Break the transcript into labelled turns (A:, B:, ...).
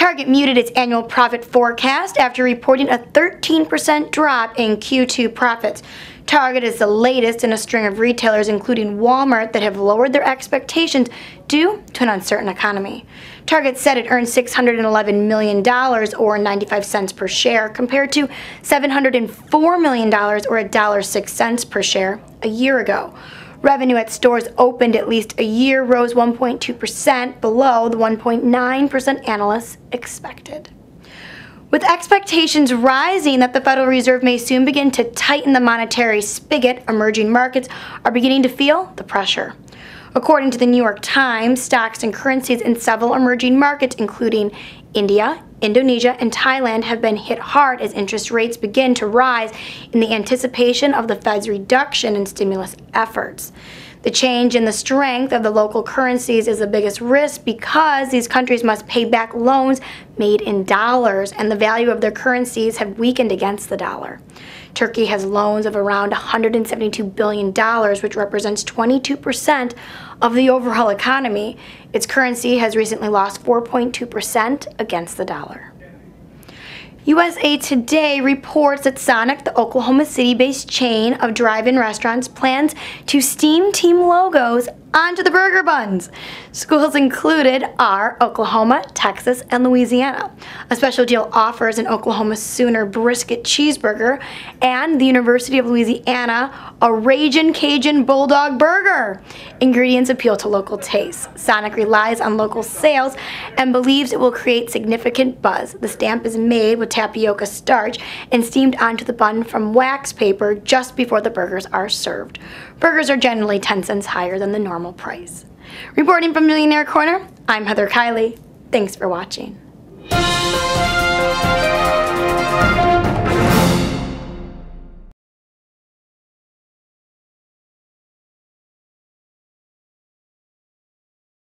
A: Target muted its annual profit forecast after reporting a 13% drop in Q2 profits. Target is the latest in a string of retailers, including Walmart, that have lowered their expectations due to an uncertain economy. Target said it earned $611 million, or 95 cents per share, compared to $704 million, or $1.06 per share, a year ago. Revenue at stores opened at least a year rose 1.2%, below the 1.9% analysts expected. With expectations rising that the Federal Reserve may soon begin to tighten the monetary spigot, emerging markets are beginning to feel the pressure. According to the New York Times, stocks and currencies in several emerging markets, including India, Indonesia, and Thailand, have been hit hard as interest rates begin to rise in the anticipation of the Fed's reduction in stimulus efforts. The change in the strength of the local currencies is the biggest risk because these countries must pay back loans made in dollars, and the value of their currencies have weakened against the dollar. Turkey has loans of around $172 billion, which represents 22% of the overall economy. Its currency has recently lost 4.2% against the dollar. USA Today reports that Sonic, the Oklahoma City-based chain of drive-in restaurants, plans to steam team logos onto the burger buns. Schools included are Oklahoma, Texas, and Louisiana. A special deal offers an Oklahoma Sooner brisket cheeseburger and the University of Louisiana a Ragin' Cajun Bulldog burger. Ingredients appeal to local tastes. Sonic relies on local sales and believes it will create significant buzz. The stamp is made with tapioca starch and steamed onto the bun from wax paper just before the burgers are served. Burgers are generally 10 cents higher than the normal price. Reporting from Millionaire Corner, I'm Heather Kiley. Thanks for watching.